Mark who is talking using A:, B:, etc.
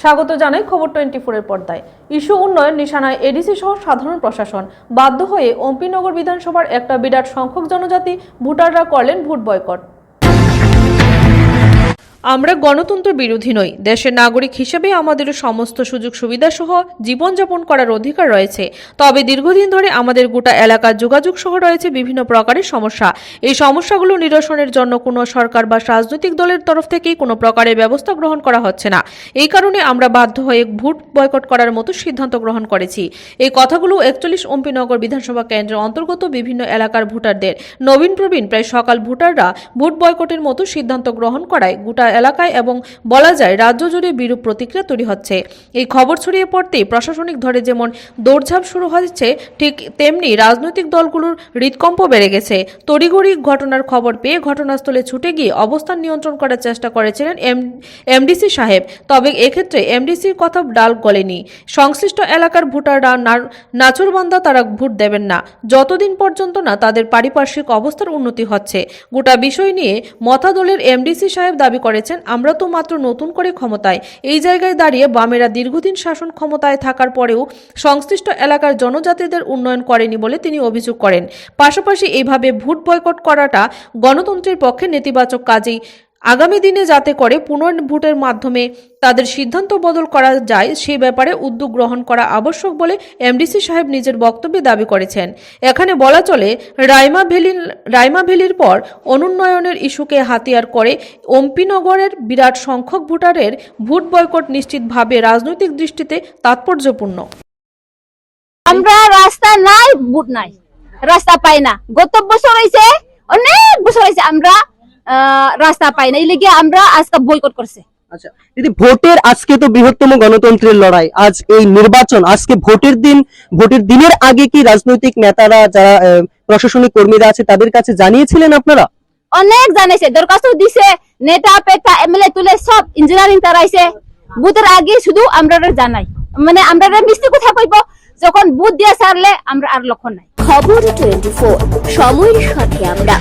A: স্বাগত জানাই খবর 24 এর পর্দায়। ইস্যু উন্নয়ন নিশানায় এডিসি সহ সাধারণ প্রশাসন বাধ্য হয়ে অম্পিনগর বিধানসভার একটা বিরাট সংখ্যক জনজাতি ভোটাররা করলেন ভোট বয়কট। আমরা গণতন্ত্র বিরোধী নই, দেশের নাগরিক হিসেবে আমাদের সমস্ত সুযোগ সুবিধা সহ জীবনযাপন করার অধিকার রয়েছে। তবে দীর্ঘদিন ধরে আমাদের গোটা এলাকার যোগাযোগ সহ রয়েছে বিভিন্ন প্রকারের সমস্যা। এই সমস্যাগুলো নিরসনের জন্য কোনো সরকার বা রাজনৈতিক দলের তরফ থেকেই কোনো প্রকারের ব্যবস্থা গ্রহণ করা হচ্ছে না। এই কারণে আমরা বাধ্য হয়ে ভোট বয়কট করার মতো সিদ্ধান্ত গ্রহণ করেছি। এই কথাগুলো 41 অম্পিনগর বিধানসভা কেন্দ্রের অন্তর্গত বিভিন্ন এলাকার ভোটারদের নবীন প্রবীণ প্রায় সকাল ভোটাররা ভোট বয়কটের মতো সিদ্ধান্ত গ্রহণ করায় গোটা এলাকায় এবং বলা যায় রাজ্য জুড়ে বিরূপ প্রতিক্রিয়া তৈরি হচ্ছে। এই খবর ছড়িয়ে পড়তেই প্রশাসনিক ধরে যেমন দৌড়ঝাঁপ শুরু হয়েছে, ঠিক তেমনি রাজনৈতিক দলগুলোর হৃদকম্প বেড়ে গেছে। তড়িঘড়ি ঘটনার খবর পেয়ে ঘটনাস্থলে ছুটে গিয়ে অবস্থান নিয়ন্ত্রণ করার চেষ্টা করেছিলেন এমডিসি সাহেব। তবে এক্ষেত্রে এমডিসির কথা ডাল গলেনি। সংশ্লিষ্ট এলাকার ভোটাররা নাচুরবান্দা, তারা ভোট দেবেন না যতদিন পর্যন্ত না তাদের পারিপার্শ্বিক অবস্থার উন্নতি হচ্ছে। গোটা বিষয় নিয়ে মথা দলের এমডিসি সাহেব দাবি করেছেন, আমরা তো মাত্র নতুন করে ক্ষমতায়। এই জায়গায় দাঁড়িয়ে বামেরা দীর্ঘদিন শাসন ক্ষমতায় থাকার পরেও সংশ্লিষ্ট এলাকার জনজাতিদের উন্নয়ন করেনি বলে তিনি অভিযোগ করেন। পাশাপাশি এইভাবে ভোট বয়কট করাটা গণতন্ত্রের পক্ষে নেতিবাচক কাজেই আগামী দিনে যাতে করে পুনর্ভোটের মাধ্যমে তাদের সিদ্ধান্ত বদল করা যায় সে ব্যাপারে উদ্যোগ গ্রহণ করা আবশ্যক বলে এমডিসি সাহেব নিজের বক্তব্যে দাবি করেছেন। এখানে বলা চলে, রাইমা ভ্যালির পর অনুন্নয়নের ইস্যুকে হাতিয়ার করে অম্পিনগরের বিরাট সংখ্যক ভোটারের ভোট বয়কট নিশ্চিতভাবে রাজনৈতিক দৃষ্টিতে তাৎপর্যপূর্ণ।
B: আমরা রাস্তা নাই, ভোট নাই, রাস্তা পাই না। গত বছর হয়েছে, অনেক বছর হয়েছে আমরা রাস্তা পাই না, এই লেগে আমরা আজকে বয়কট করছে।
C: আচ্ছা দিদি, ভোটের আজকে তো বৃহত্তম গণতন্ত্রের লড়াই, আজ এই নির্বাচন, আজকে ভোটের দিনের আগে কি রাজনৈতিক নেতারা যারা প্রশাসনিক কর্মীরা আছে তাদের কাছে জানিয়েছিলেন আপনারা?
B: অনেক জানাইছে, দরখাস্ত দিছে, নেতা পেতা এমএলএ তুলে সব ইঞ্জিনিয়ারিং তারাইছে। বুথের আগে শুধু আমরা জানাই, মানে আমরা মিষ্টি কথা কইব, যখন বুথ দিয়ে সারলে আমরা আর লক্ষ্য নাই।
D: খবর 24, সময়ের সাথে আমরা।